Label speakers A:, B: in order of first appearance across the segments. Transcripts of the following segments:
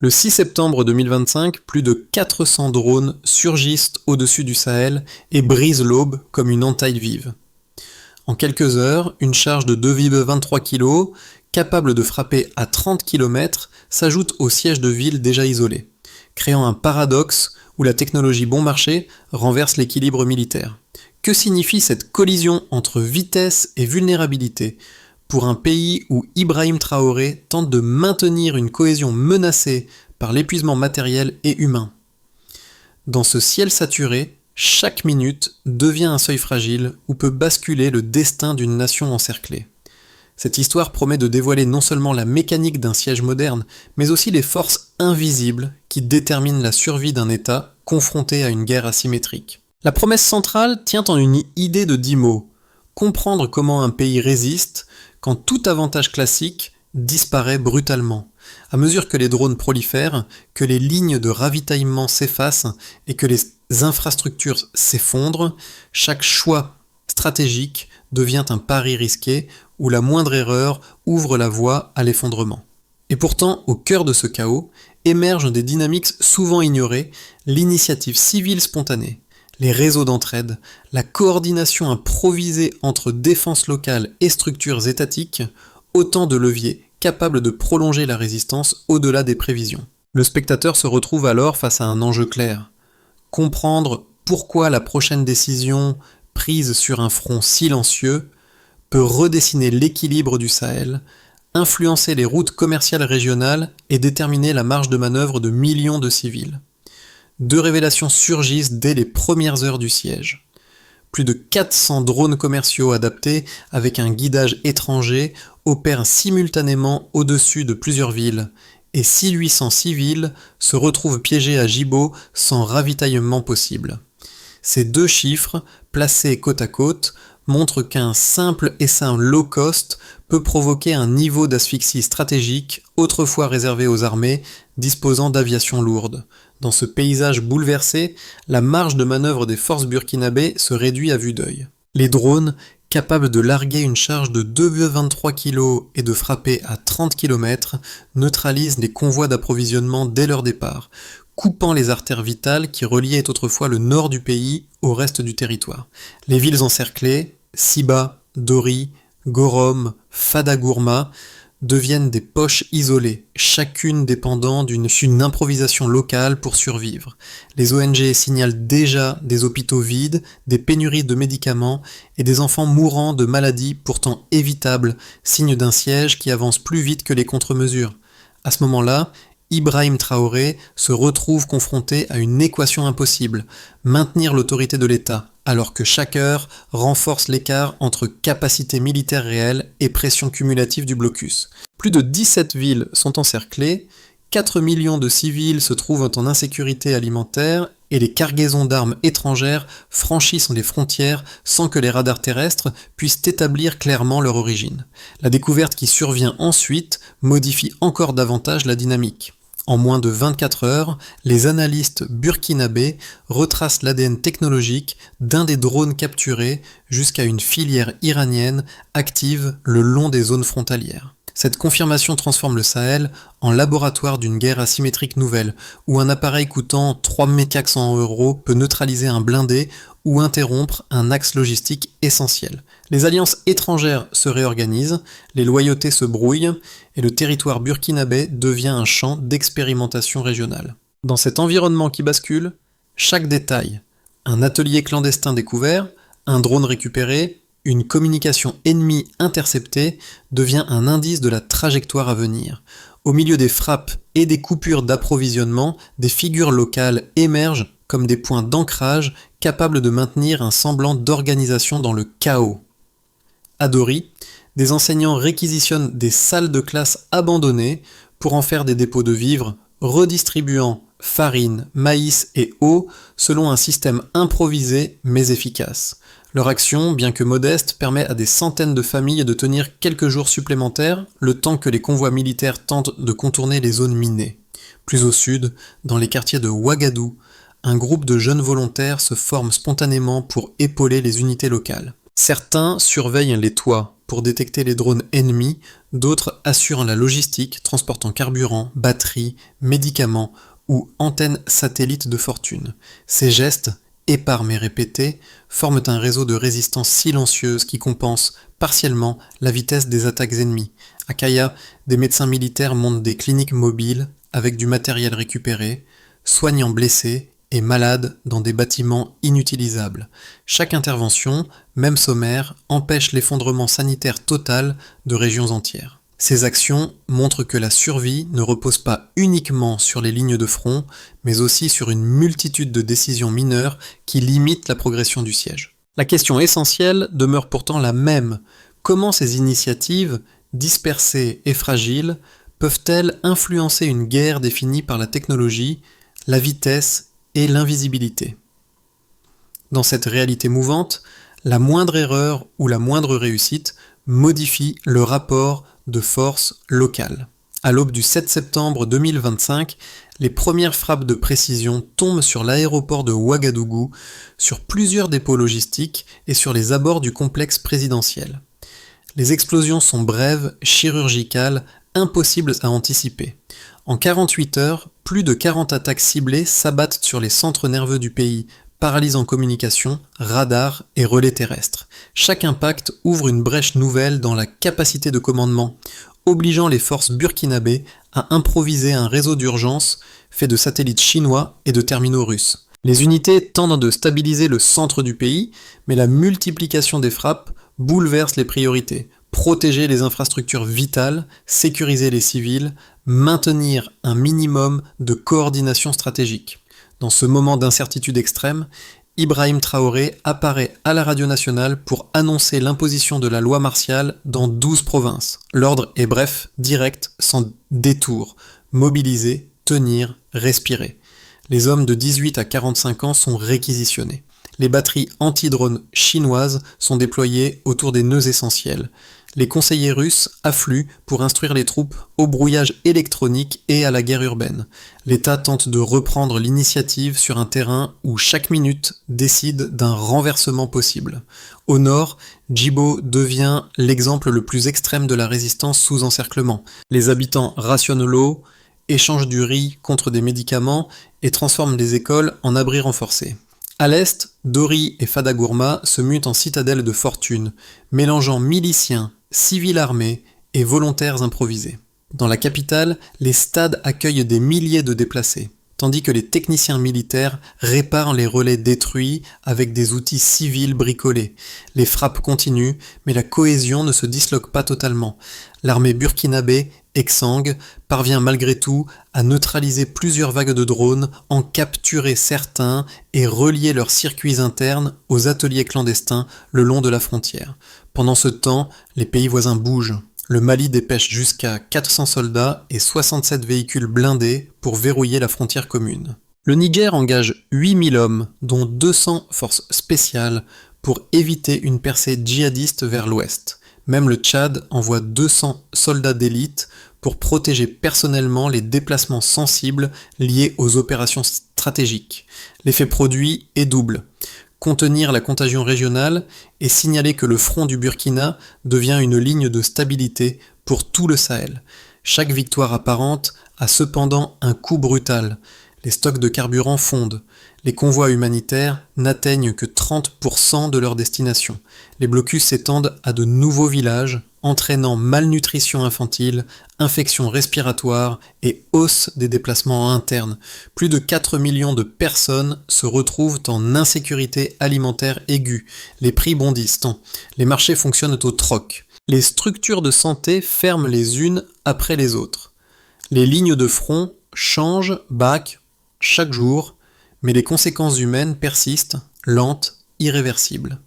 A: Le 6 septembre 2025, plus de 400 drones surgissent au-dessus du Sahel et brisent l'aube comme une entaille vive. En quelques heures, une charge de 2,23 kg, capable de frapper à 30 km, s'ajoute au siège de ville déjà isolé, créant un paradoxe où la technologie bon marché renverse l'équilibre militaire. Que signifie cette collision entre vitesse et vulnérabilité pour un pays où Ibrahim Traoré tente de maintenir une cohésion menacée par l'épuisement matériel et humain? Dans ce ciel saturé, chaque minute devient un seuil fragile où peut basculer le destin d'une nation encerclée. Cette histoire promet de dévoiler non seulement la mécanique d'un siège moderne, mais aussi les forces invisibles qui déterminent la survie d'un État confronté à une guerre asymétrique. La promesse centrale tient en une idée de 10 mots: comprendre comment un pays résiste quand tout avantage classique disparaît brutalement. À mesure que les drones prolifèrent, que les lignes de ravitaillement s'effacent et que les infrastructures s'effondrent, chaque choix stratégique devient un pari risqué où la moindre erreur ouvre la voie à l'effondrement. Et pourtant, au cœur de ce chaos, émergent des dynamiques souvent ignorées, l'initiative civile spontanée, les réseaux d'entraide, la coordination improvisée entre défense locale et structures étatiques, autant de leviers capables de prolonger la résistance au-delà des prévisions. Le spectateur se retrouve alors face à un enjeu clair: comprendre pourquoi la prochaine décision, prise sur un front silencieux, peut redessiner l'équilibre du Sahel, influencer les routes commerciales régionales et déterminer la marge de manœuvre de millions de civils. Deux révélations surgissent dès les premières heures du siège. Plus de 400 drones commerciaux adaptés avec un guidage étranger opèrent simultanément au-dessus de plusieurs villes, et 600-800 civils se retrouvent piégés à Jibo sans ravitaillement possible. Ces deux chiffres, placés côte à côte, montrent qu'un simple essaim low cost peut provoquer un niveau d'asphyxie stratégique autrefois réservé aux armées disposant d'aviation lourde. Dans ce paysage bouleversé, la marge de manœuvre des forces burkinabées se réduit à vue d'œil. Les drones, capables de larguer une charge de 2,23 kg et de frapper à 30 km, neutralisent les convois d'approvisionnement dès leur départ, coupant les artères vitales qui reliaient autrefois le nord du pays au reste du territoire. Les villes encerclées, Siba, Dori, Gorom, Fadagourma, deviennent des poches isolées, chacune dépendant d'une improvisation locale pour survivre. Les ONG signalent déjà des hôpitaux vides, des pénuries de médicaments et des enfants mourant de maladies pourtant évitables, signe d'un siège qui avance plus vite que les contre-mesures. À ce moment-là, Ibrahim Traoré se retrouve confronté à une équation impossible: maintenir l'autorité de l'État, alors que chaque heure renforce l'écart entre capacité militaire réelle et pression cumulative du blocus. Plus de 17 villes sont encerclées, 4 millions de civils se trouvent en insécurité alimentaire et les cargaisons d'armes étrangères franchissent les frontières sans que les radars terrestres puissent établir clairement leur origine. La découverte qui survient ensuite modifie encore davantage la dynamique. En moins de 24 heures, les analystes burkinabés retracent l'ADN technologique d'un des drones capturés jusqu'à une filière iranienne active le long des zones frontalières. Cette confirmation transforme le Sahel en laboratoire d'une guerre asymétrique nouvelle, où un appareil coûtant 3400 € peut neutraliser un blindé ou interrompre un axe logistique essentiel. Les alliances étrangères se réorganisent, les loyautés se brouillent, et le territoire burkinabé devient un champ d'expérimentation régionale. Dans cet environnement qui bascule, chaque détail, un atelier clandestin découvert, un drone récupéré, une communication ennemie interceptée, devient un indice de la trajectoire à venir. Au milieu des frappes et des coupures d'approvisionnement, des figures locales émergent comme des points d'ancrage capables de maintenir un semblant d'organisation dans le chaos. À Dori, des enseignants réquisitionnent des salles de classe abandonnées pour en faire des dépôts de vivres, redistribuant farine, maïs et eau selon un système improvisé mais efficace. Leur action, bien que modeste, permet à des centaines de familles de tenir quelques jours supplémentaires, le temps que les convois militaires tentent de contourner les zones minées. Plus au sud, dans les quartiers de Ouagadou, un groupe de jeunes volontaires se forme spontanément pour épauler les unités locales. Certains surveillent les toits pour détecter les drones ennemis, d'autres assurent la logistique transportant carburant, batteries, médicaments ou antennes satellites de fortune. Ces gestes, épars mais répétés, forment un réseau de résistance silencieuse qui compense partiellement la vitesse des attaques ennemies. À Kaya, des médecins militaires montent des cliniques mobiles avec du matériel récupéré, soignant blessés et malades dans des bâtiments inutilisables. Chaque intervention, même sommaire, empêche l'effondrement sanitaire total de régions entières. Ces actions montrent que la survie ne repose pas uniquement sur les lignes de front, mais aussi sur une multitude de décisions mineures qui limitent la progression du siège. La question essentielle demeure pourtant la même. Comment ces initiatives, dispersées et fragiles, peuvent-elles influencer une guerre définie par la technologie, la vitesse et l'invisibilité? Dans cette réalité mouvante, la moindre erreur ou la moindre réussite modifie le rapport de force locale. À l'aube du 7 septembre 2025, les premières frappes de précision tombent sur l'aéroport de Ouagadougou, sur plusieurs dépôts logistiques et sur les abords du complexe présidentiel. Les explosions sont brèves, chirurgicales, impossibles à anticiper. En 48 heures, plus de 40 attaques ciblées s'abattent sur les centres nerveux du pays, paralysant communication, radars et relais terrestres. Chaque impact ouvre une brèche nouvelle dans la capacité de commandement, obligeant les forces burkinabées à improviser un réseau d'urgence fait de satellites chinois et de terminaux russes. Les unités tentent de stabiliser le centre du pays, mais la multiplication des frappes bouleverse les priorités. Protéger les infrastructures vitales, sécuriser les civils, maintenir un minimum de coordination stratégique. Dans ce moment d'incertitude extrême, Ibrahim Traoré apparaît à la radio nationale pour annoncer l'imposition de la loi martiale dans 12 provinces. L'ordre est bref, direct, sans détour. Mobiliser, tenir, respirer. Les hommes de 18 à 45 ans sont réquisitionnés. Les batteries anti-drones chinoises sont déployées autour des nœuds essentiels. Les conseillers russes affluent pour instruire les troupes au brouillage électronique et à la guerre urbaine. L'État tente de reprendre l'initiative sur un terrain où chaque minute décide d'un renversement possible. Au nord, Djibo devient l'exemple le plus extrême de la résistance sous encerclement. Les habitants rationnent l'eau, échangent du riz contre des médicaments et transforment les écoles en abris renforcés. À l'est, Dori et Fadagourma se mutent en citadelle de fortune, mélangeant miliciens, civils armés et volontaires improvisés. Dans la capitale, les stades accueillent des milliers de déplacés, tandis que les techniciens militaires réparent les relais détruits avec des outils civils bricolés. Les frappes continuent, mais la cohésion ne se disloque pas totalement. L'armée burkinabé, exsangue, parvient malgré tout à neutraliser plusieurs vagues de drones, en capturer certains et relier leurs circuits internes aux ateliers clandestins le long de la frontière. Pendant ce temps, les pays voisins bougent. Le Mali dépêche jusqu'à 400 soldats et 67 véhicules blindés pour verrouiller la frontière commune. Le Niger engage 8000 hommes, dont 200 forces spéciales, pour éviter une percée djihadiste vers l'ouest. Même le Tchad envoie 200 soldats d'élite pour protéger personnellement les déplacements sensibles liés aux opérations stratégiques. L'effet produit est double. Contenir la contagion régionale et signaler que le front du Burkina devient une ligne de stabilité pour tout le Sahel. Chaque victoire apparente a cependant un coût brutal. Les stocks de carburant fondent. Les convois humanitaires n'atteignent que 30% de leur destination. Les blocus s'étendent à de nouveaux villages, entraînant malnutrition infantile, infections respiratoires et hausse des déplacements internes. Plus de 4 millions de personnes se retrouvent en insécurité alimentaire aiguë. Les prix bondissent. Les marchés fonctionnent au troc. Les structures de santé ferment les unes après les autres. Les lignes de front changent, bac, chaque jour, mais les conséquences humaines persistent, lentes, irréversibles.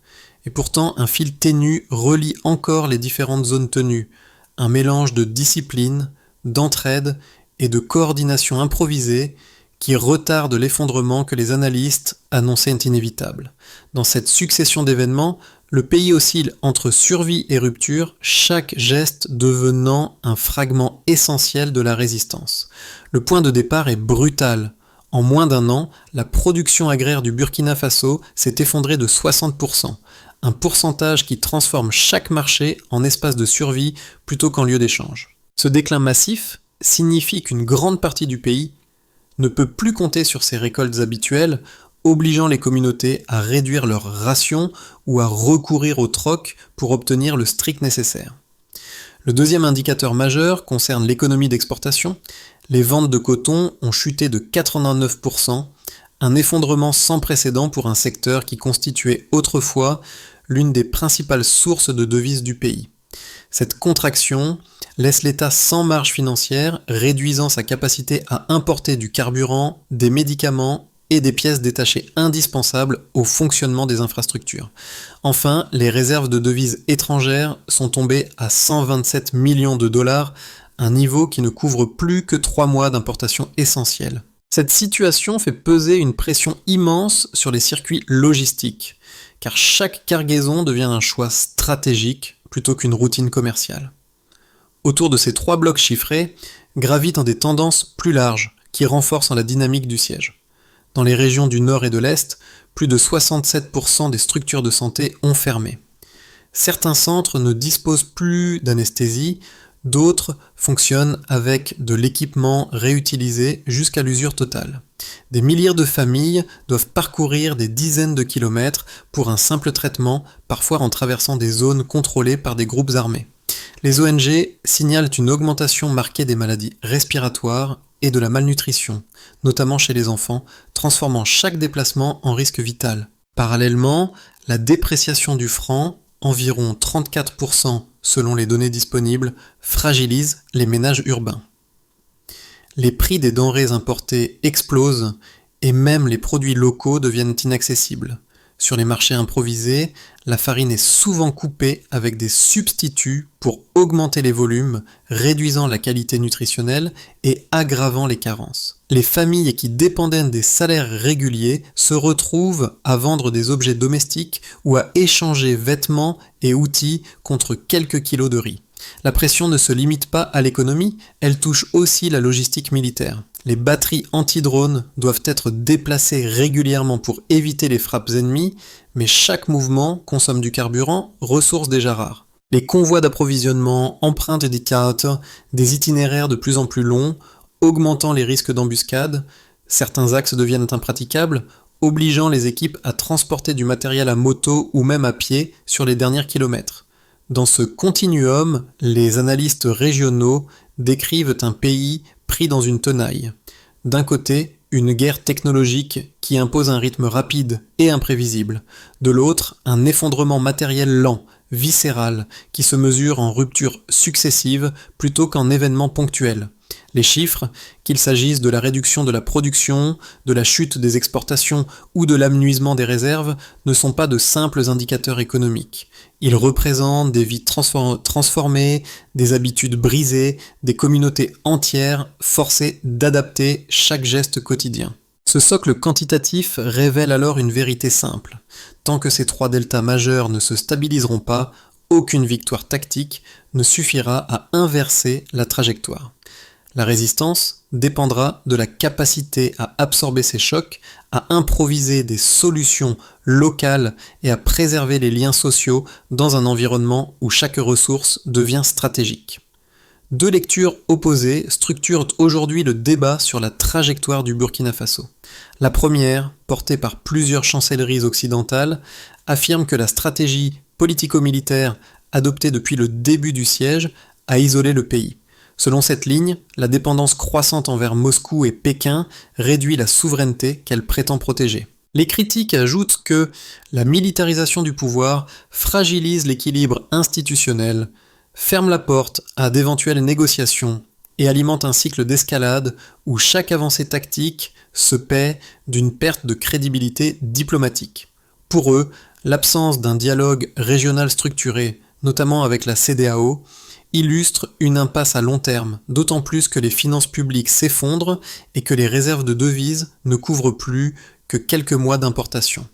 A: Et pourtant, un fil ténu relie encore les différentes zones tenues, un mélange de discipline, d'entraide et de coordination improvisée qui retarde l'effondrement que les analystes annonçaient inévitable. Dans cette succession d'événements, le pays oscille entre survie et rupture, chaque geste devenant un fragment essentiel de la résistance. Le point de départ est brutal. En moins d'un an, la production agraire du Burkina Faso s'est effondrée de 60%. un pourcentage qui transforme chaque marché en espace de survie plutôt qu'en lieu d'échange. Ce déclin massif signifie qu'une grande partie du pays ne peut plus compter sur ses récoltes habituelles, obligeant les communautés à réduire leurs rations ou à recourir au troc pour obtenir le strict nécessaire. Le deuxième indicateur majeur concerne l'économie d'exportation. Les ventes de coton ont chuté de 89%, un effondrement sans précédent pour un secteur qui constituait autrefois l'une des principales sources de devises du pays. Cette contraction laisse l'État sans marge financière, réduisant sa capacité à importer du carburant, des médicaments et des pièces détachées indispensables au fonctionnement des infrastructures. Enfin, les réserves de devises étrangères sont tombées à 127 millions de dollars, un niveau qui ne couvre plus que 3 mois d'importation essentielle. Cette situation fait peser une pression immense sur les circuits logistiques, car chaque cargaison devient un choix stratégique plutôt qu'une routine commerciale. Autour de ces 3 blocs chiffrés gravitent des tendances plus larges qui renforcent la dynamique du siège. Dans les régions du Nord et de l'Est, plus de 67% des structures de santé ont fermé. Certains centres ne disposent plus d'anesthésie, d'autres fonctionnent avec de l'équipement réutilisé jusqu'à l'usure totale. Des milliers de familles doivent parcourir des dizaines de kilomètres pour un simple traitement, parfois en traversant des zones contrôlées par des groupes armés. Les ONG signalent une augmentation marquée des maladies respiratoires et de la malnutrition, notamment chez les enfants, transformant chaque déplacement en risque vital. Parallèlement, la dépréciation du franc, environ 34% selon les données disponibles, fragilise les ménages urbains. Les prix des denrées importées explosent et même les produits locaux deviennent inaccessibles. Sur les marchés improvisés, la farine est souvent coupée avec des substituts pour augmenter les volumes, réduisant la qualité nutritionnelle et aggravant les carences. Les familles qui dépendaient des salaires réguliers se retrouvent à vendre des objets domestiques ou à échanger vêtements et outils contre quelques kilos de riz. La pression ne se limite pas à l'économie, elle touche aussi la logistique militaire. Les batteries anti-drones doivent être déplacées régulièrement pour éviter les frappes ennemies, mais chaque mouvement consomme du carburant, ressource déjà rare. Les convois d'approvisionnement empruntent des itinéraires de plus en plus longs, augmentant les risques d'embuscade. Certains axes deviennent impraticables, obligeant les équipes à transporter du matériel à moto ou même à pied sur les derniers kilomètres. Dans ce continuum, les analystes régionaux décrivent un pays pris dans une tenaille. D'un côté, une guerre technologique qui impose un rythme rapide et imprévisible. De l'autre, un effondrement matériel lent, viscéral, qui se mesure en ruptures successives plutôt qu'en événements ponctuels. Les chiffres, qu'il s'agisse de la réduction de la production, de la chute des exportations ou de l'amenuisement des réserves, ne sont pas de simples indicateurs économiques. Ils représentent des vies transformées, des habitudes brisées, des communautés entières forcées d'adapter chaque geste quotidien. Ce socle quantitatif révèle alors une vérité simple. Tant que ces 3 deltas majeurs ne se stabiliseront pas, aucune victoire tactique ne suffira à inverser la trajectoire. La résistance dépendra de la capacité à absorber ces chocs, à improviser des solutions locales et à préserver les liens sociaux dans un environnement où chaque ressource devient stratégique. 2 lectures opposées structurent aujourd'hui le débat sur la trajectoire du Burkina Faso. La première, portée par plusieurs chancelleries occidentales, affirme que la stratégie politico-militaire adoptée depuis le début du siège a isolé le pays. Selon cette ligne, la dépendance croissante envers Moscou et Pékin réduit la souveraineté qu'elle prétend protéger. Les critiques ajoutent que la militarisation du pouvoir fragilise l'équilibre institutionnel, ferme la porte à d'éventuelles négociations et alimente un cycle d'escalade où chaque avancée tactique se paie d'une perte de crédibilité diplomatique. Pour eux, l'absence d'un dialogue régional structuré, notamment avec la CEDEAO, illustre une impasse à long terme, d'autant plus que les finances publiques s'effondrent et que les réserves de devises ne couvrent plus que quelques mois d'importation.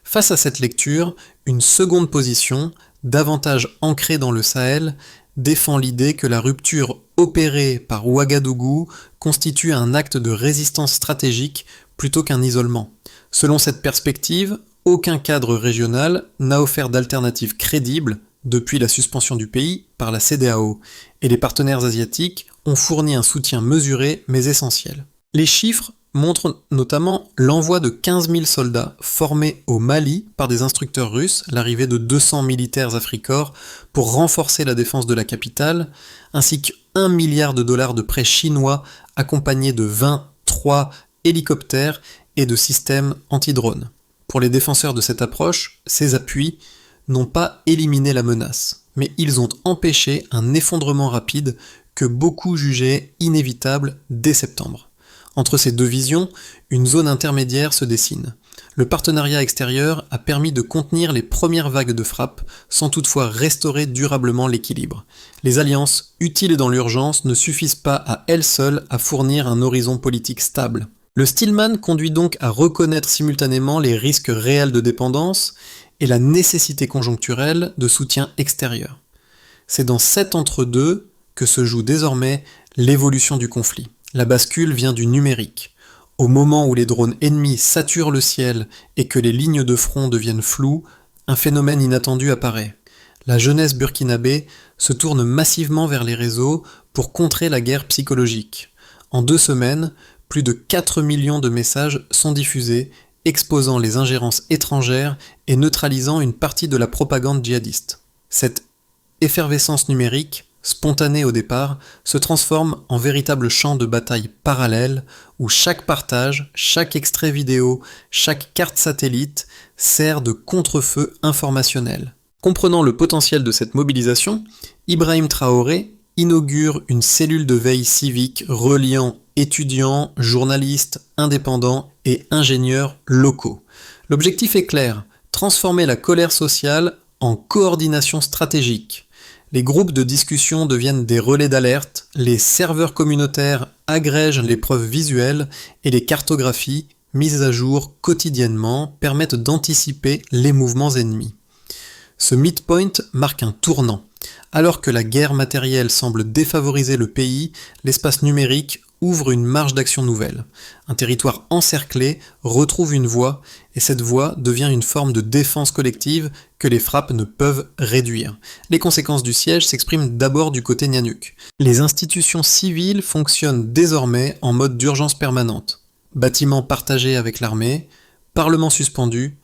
A: Face à cette lecture, une seconde position, davantage ancrée dans le Sahel, défend l'idée que la rupture opérée par Ouagadougou constitue un acte de résistance stratégique plutôt qu'un isolement. Selon cette perspective, aucun cadre régional n'a offert d'alternative crédible depuis la suspension du pays par la CEDEAO, et les partenaires asiatiques ont fourni un soutien mesuré mais essentiel. Les chiffres montrent notamment l'envoi de 15 000 soldats formés au Mali par des instructeurs russes, l'arrivée de 200 militaires africains pour renforcer la défense de la capitale, ainsi qu'1 milliard de dollars de prêts chinois accompagnés de 23 hélicoptères et de systèmes anti-drones. Pour les défenseurs de cette approche, ces appuis n'ont pas éliminé la menace, mais ils ont empêché un effondrement rapide que beaucoup jugeaient inévitable dès septembre. Entre ces deux visions, une zone intermédiaire se dessine. Le partenariat extérieur a permis de contenir les premières vagues de frappe, sans toutefois restaurer durablement l'équilibre. Les alliances, utiles dans l'urgence, ne suffisent pas à elles seules à fournir un horizon politique stable. Le Stillman conduit donc à reconnaître simultanément les risques réels de dépendance et la nécessité conjoncturelle de soutien extérieur. C'est dans cet entre-deux que se joue désormais l'évolution du conflit. La bascule vient du numérique. Au moment où les drones ennemis saturent le ciel et que les lignes de front deviennent floues, un phénomène inattendu apparaît. La jeunesse burkinabé se tourne massivement vers les réseaux pour contrer la guerre psychologique. En 2 semaines, plus de 4 millions de messages sont diffusés, exposant les ingérences étrangères et neutralisant une partie de la propagande djihadiste. Cette effervescence numérique, spontanée au départ, se transforme en véritable champ de bataille parallèle où chaque partage, chaque extrait vidéo, chaque carte satellite sert de contre-feu informationnel. Comprenant le potentiel de cette mobilisation, Ibrahim Traoré inaugure une cellule de veille civique reliant étudiants, journalistes, indépendants et ingénieurs locaux. L'objectif est clair, transformer la colère sociale en coordination stratégique. Les groupes de discussion deviennent des relais d'alerte, les serveurs communautaires agrègent les preuves visuelles et les cartographies, mises à jour quotidiennement, permettent d'anticiper les mouvements ennemis. Ce midpoint marque un tournant. Alors que la guerre matérielle semble défavoriser le pays, l'espace numérique ouvre une marge d'action nouvelle. Un territoire encerclé retrouve une voie, et cette voie devient une forme de défense collective que les frappes ne peuvent réduire. Les conséquences du siège s'expriment d'abord du côté Nianuk. Les institutions civiles fonctionnent désormais en mode d'urgence permanente. Bâtiments partagés avec l'armée, parlement suspendu,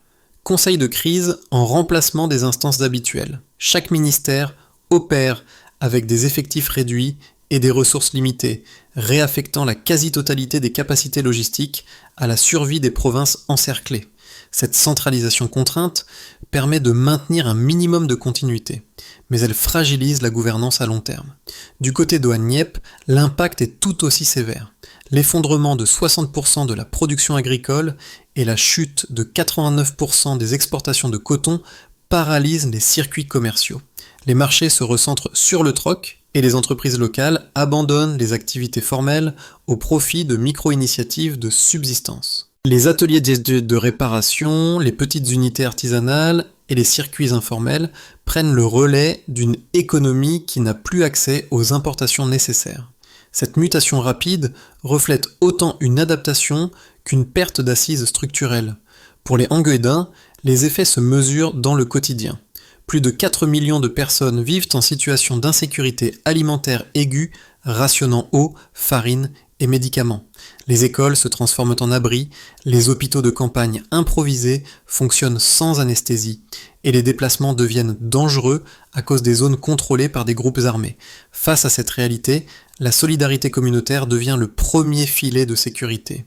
A: conseil de crise en remplacement des instances habituelles. Chaque ministère opère avec des effectifs réduits et des ressources limitées, réaffectant la quasi-totalité des capacités logistiques à la survie des provinces encerclées. Cette centralisation contrainte permet de maintenir un minimum de continuité, mais elle fragilise la gouvernance à long terme. Du côté d'Ohaniep, l'impact est tout aussi sévère. L'effondrement de 60% de la production agricole et la chute de 89% des exportations de coton paralysent les circuits commerciaux. Les marchés se recentrent sur le troc et les entreprises locales abandonnent les activités formelles au profit de micro-initiatives de subsistance. Les ateliers de réparation, les petites unités artisanales et les circuits informels prennent le relais d'une économie qui n'a plus accès aux importations nécessaires. Cette mutation rapide reflète autant une adaptation qu'une perte d'assises structurelles. Pour les Hangeuiens, les effets se mesurent dans le quotidien. Plus de 4 millions de personnes vivent en situation d'insécurité alimentaire aiguë, rationnant eau, farine et médicaments. Les écoles se transforment en abris, les hôpitaux de campagne improvisés fonctionnent sans anesthésie, et les déplacements deviennent dangereux à cause des zones contrôlées par des groupes armés. Face à cette réalité, la solidarité communautaire devient le premier filet de sécurité.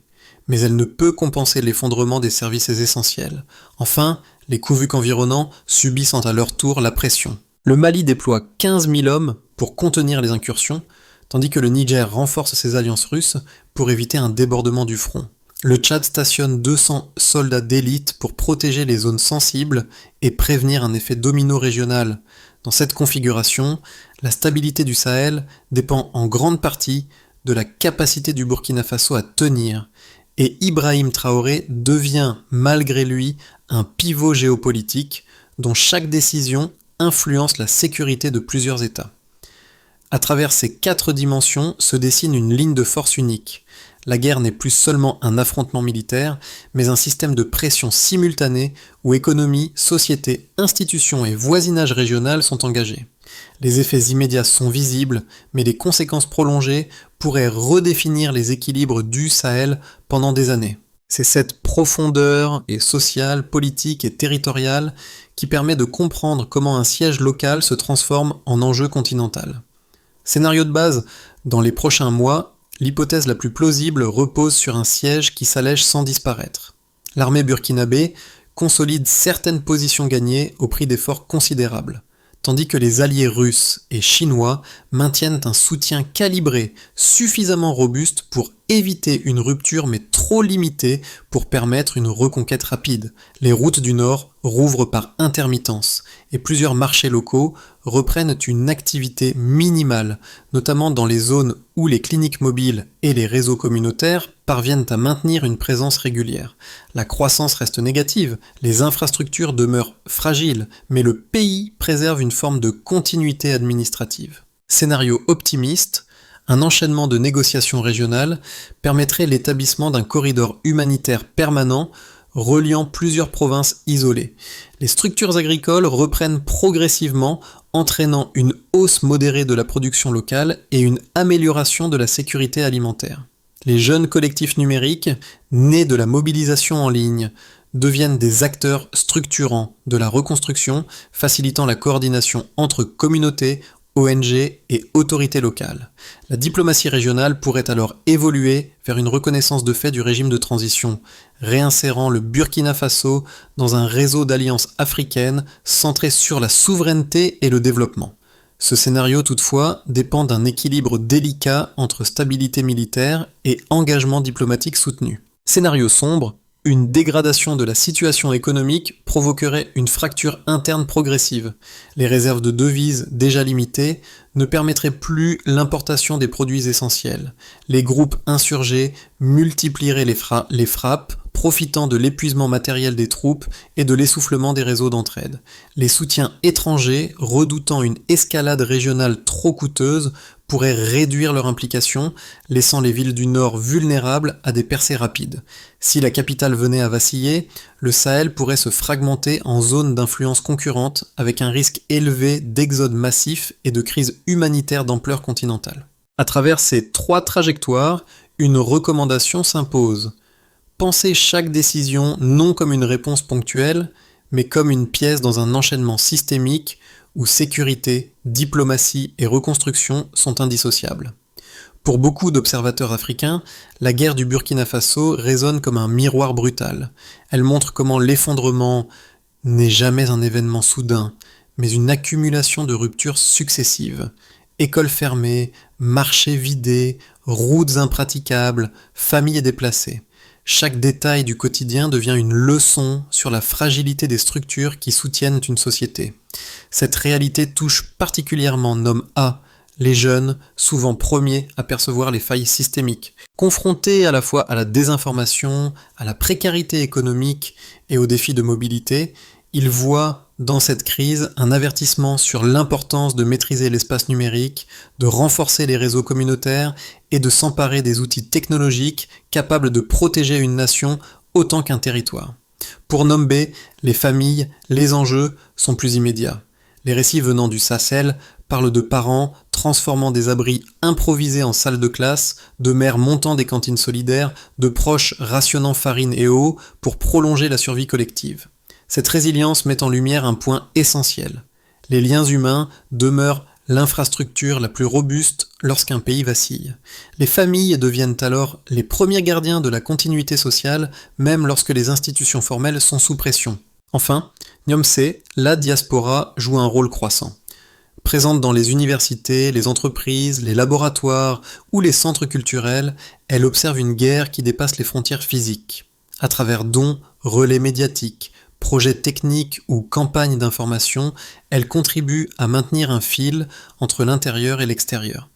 A: Mais elle ne peut compenser l'effondrement des services essentiels. Enfin, les Kouvuk environnants subissent à leur tour la pression. Le Mali déploie 15 000 hommes pour contenir les incursions, tandis que le Niger renforce ses alliances russes pour éviter un débordement du front. Le Tchad stationne 200 soldats d'élite pour protéger les zones sensibles et prévenir un effet domino régional. Dans cette configuration, la stabilité du Sahel dépend en grande partie de la capacité du Burkina Faso à tenir, et Ibrahim Traoré devient, malgré lui, un pivot géopolitique dont chaque décision influence la sécurité de plusieurs États. À travers ces 4 dimensions se dessine une ligne de force unique. La guerre n'est plus seulement un affrontement militaire, mais un système de pression simultanée où économie, société, institutions et voisinage régional sont engagés. Les effets immédiats sont visibles, mais les conséquences prolongées pourraient redéfinir les équilibres du Sahel pendant des années. C'est cette profondeur et sociale, politique et territoriale qui permet de comprendre comment un siège local se transforme en enjeu continental. Scénario de base, dans les prochains mois, l'hypothèse la plus plausible repose sur un siège qui s'allège sans disparaître. L'armée burkinabé consolide certaines positions gagnées au prix d'efforts considérables, tandis que les alliés russes et chinois maintiennent un soutien calibré suffisamment robuste pour éviter une rupture mais trop limitée pour permettre une reconquête rapide. Les routes du Nord rouvrent par intermittence et plusieurs marchés locaux reprennent une activité minimale, notamment dans les zones où les cliniques mobiles et les réseaux communautaires parviennent à maintenir une présence régulière. La croissance reste négative, les infrastructures demeurent fragiles, mais le pays préserve une forme de continuité administrative. Scénario optimiste, un enchaînement de négociations régionales permettrait l'établissement d'un corridor humanitaire permanent reliant plusieurs provinces isolées. Les structures agricoles reprennent progressivement, entraînant une hausse modérée de la production locale et une amélioration de la sécurité alimentaire. Les jeunes collectifs numériques, nés de la mobilisation en ligne, deviennent des acteurs structurants de la reconstruction, facilitant la coordination entre communautés, ONG et autorités locales. La diplomatie régionale pourrait alors évoluer vers une reconnaissance de fait du régime de transition, réinsérant le Burkina Faso dans un réseau d'alliances africaines centré sur la souveraineté et le développement. Ce scénario, toutefois, dépend d'un équilibre délicat entre stabilité militaire et engagement diplomatique soutenu. Scénario sombre, une dégradation de la situation économique provoquerait une fracture interne progressive. Les réserves de devises déjà limitées ne permettraient plus l'importation des produits essentiels. Les groupes insurgés multiplieraient les frappes, profitant de l'épuisement matériel des troupes et de l'essoufflement des réseaux d'entraide. Les soutiens étrangers, redoutant une escalade régionale trop coûteuse, pourraient réduire leur implication, laissant les villes du Nord vulnérables à des percées rapides. Si la capitale venait à vaciller, le Sahel pourrait se fragmenter en zones d'influence concurrentes avec un risque élevé d'exode massif et de crise humanitaire d'ampleur continentale. À travers ces trois trajectoires, une recommandation s'impose. Pensez chaque décision non comme une réponse ponctuelle, mais comme une pièce dans un enchaînement systémique où sécurité, diplomatie et reconstruction sont indissociables. Pour beaucoup d'observateurs africains, la guerre du Burkina Faso résonne comme un miroir brutal. Elle montre comment l'effondrement n'est jamais un événement soudain, mais une accumulation de ruptures successives. Écoles fermées, marchés vidés, routes impraticables, familles déplacées. Chaque détail du quotidien devient une leçon sur la fragilité des structures qui soutiennent une société. Cette réalité touche particulièrement Nom A, les jeunes, souvent premiers à percevoir les failles systémiques. Confrontés à la fois à la désinformation, à la précarité économique et aux défis de mobilité, ils voient dans cette crise un avertissement sur l'importance de maîtriser l'espace numérique, de renforcer les réseaux communautaires et de s'emparer des outils technologiques capables de protéger une nation autant qu'un territoire. Pour Nom B, les familles, les enjeux sont plus immédiats. Les récits venant du Sahel parlent de parents transformant des abris improvisés en salles de classe, de mères montant des cantines solidaires, de proches rationnant farine et eau pour prolonger la survie collective. Cette résilience met en lumière un point essentiel. Les liens humains demeurent l'infrastructure la plus robuste lorsqu'un pays vacille. Les familles deviennent alors les premiers gardiens de la continuité sociale, même lorsque les institutions formelles sont sous pression. Enfin, Nom C, la diaspora joue un rôle croissant. Présente dans les universités, les entreprises, les laboratoires ou les centres culturels, elle observe une guerre qui dépasse les frontières physiques. À travers dons, relais médiatiques, projets techniques ou campagnes d'information, elle contribue à maintenir un fil entre l'intérieur et l'extérieur.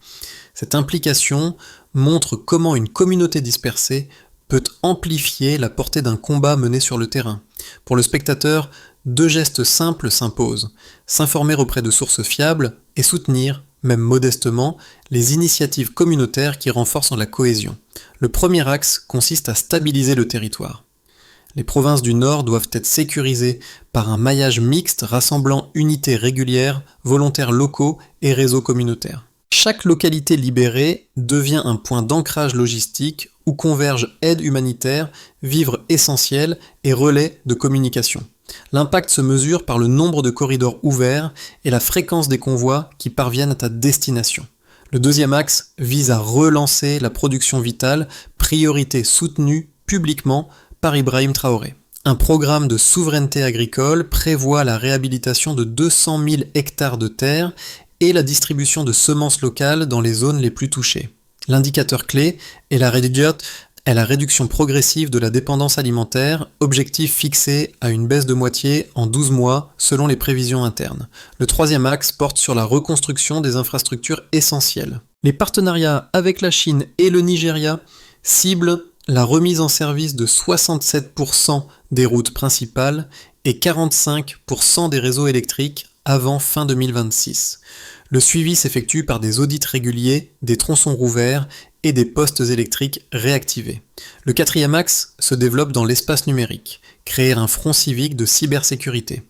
A: Cette implication montre comment une communauté dispersée peut amplifier la portée d'un combat mené sur le terrain. Pour le spectateur, deux gestes simples s'imposent: s'informer auprès de sources fiables et soutenir, même modestement, les initiatives communautaires qui renforcent la cohésion. Le premier axe consiste à stabiliser le territoire. Les provinces du Nord doivent être sécurisées par un maillage mixte rassemblant unités régulières, volontaires locaux et réseaux communautaires. Chaque localité libérée devient un point d'ancrage logistique où convergent aide humanitaire, vivres essentiels et relais de communication. L'impact se mesure par le nombre de corridors ouverts et la fréquence des convois qui parviennent à destination. Le deuxième axe vise à relancer la production vitale, priorité soutenue publiquement par Ibrahim Traoré. Un programme de souveraineté agricole prévoit la réhabilitation de 200 000 hectares de terre et la distribution de semences locales dans les zones les plus touchées. L'indicateur clé est la réduction progressive de la dépendance alimentaire, objectif fixé à une baisse de moitié en 12 mois selon les prévisions internes. Le troisième axe porte sur la reconstruction des infrastructures essentielles. Les partenariats avec la Chine et le Nigeria ciblent la remise en service de 67% des routes principales et 45% des réseaux électriques avant fin 2026. Le suivi s'effectue par des audits réguliers, des tronçons rouverts et des postes électriques réactivés. Le quatrième axe se développe dans l'espace numérique, créer un front civique de cybersécurité.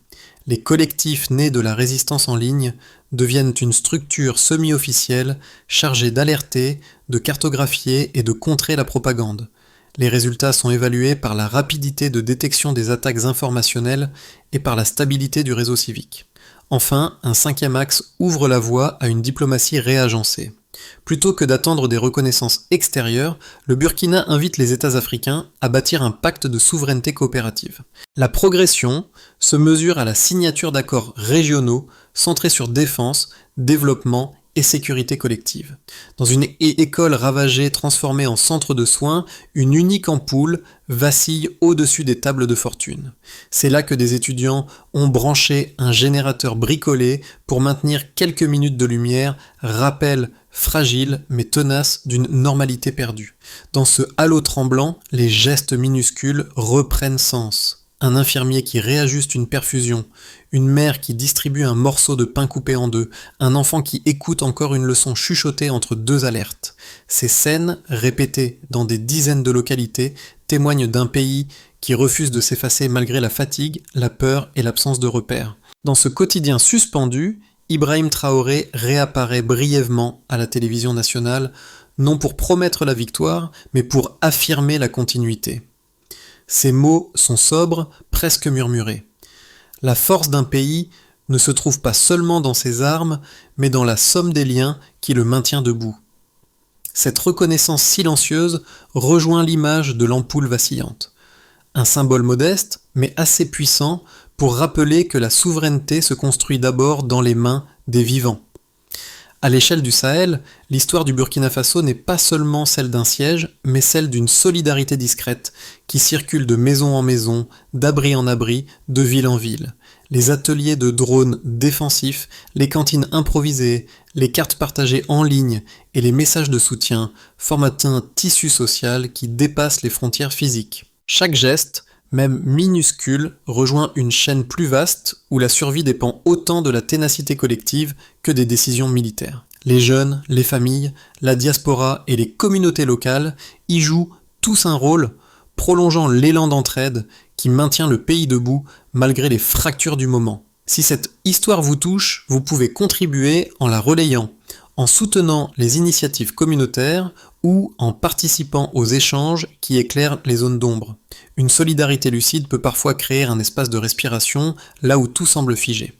A: Les collectifs nés de la résistance en ligne deviennent une structure semi-officielle chargée d'alerter, de cartographier et de contrer la propagande. Les résultats sont évalués par la rapidité de détection des attaques informationnelles et par la stabilité du réseau civique. Enfin, un cinquième axe ouvre la voie à une diplomatie réagencée. Plutôt que d'attendre des reconnaissances extérieures, le Burkina invite les États africains à bâtir un pacte de souveraineté coopérative. La progression se mesure à la signature d'accords régionaux centrés sur défense, développement et sécurité collective. Dans une école ravagée transformée en centre de soins, une unique ampoule vacille au-dessus des tables de fortune. C'est là que des étudiants ont branché un générateur bricolé pour maintenir quelques minutes de lumière, rappel fragile mais tenace d'une normalité perdue. Dans ce halo tremblant, les gestes minuscules reprennent sens. Un infirmier qui réajuste une perfusion, une mère qui distribue un morceau de pain coupé en deux, un enfant qui écoute encore une leçon chuchotée entre deux alertes. Ces scènes, répétées dans des dizaines de localités, témoignent d'un pays qui refuse de s'effacer malgré la fatigue, la peur et l'absence de repères. Dans ce quotidien suspendu, Ibrahim Traoré réapparaît brièvement à la télévision nationale, non pour promettre la victoire, mais pour affirmer la continuité. Ces mots sont sobres, presque murmurés. La force d'un pays ne se trouve pas seulement dans ses armes, mais dans la somme des liens qui le maintient debout. Cette reconnaissance silencieuse rejoint l'image de l'ampoule vacillante. Un symbole modeste, mais assez puissant pour rappeler que la souveraineté se construit d'abord dans les mains des vivants. À l'échelle du Sahel, l'histoire du Burkina Faso n'est pas seulement celle d'un siège, mais celle d'une solidarité discrète qui circule de maison en maison, d'abri en abri, de ville en ville. Les ateliers de drones défensifs, les cantines improvisées, les cartes partagées en ligne et les messages de soutien forment un tissu social qui dépasse les frontières physiques. Chaque geste, même minuscule, rejoint une chaîne plus vaste où la survie dépend autant de la ténacité collective que des décisions militaires. Les jeunes, les familles, la diaspora et les communautés locales y jouent tous un rôle, prolongeant l'élan d'entraide qui maintient le pays debout malgré les fractures du moment. Si cette histoire vous touche, vous pouvez contribuer en la relayant, en soutenant les initiatives communautaires ou en participant aux échanges qui éclairent les zones d'ombre. Une solidarité lucide peut parfois créer un espace de respiration là où tout semble figé.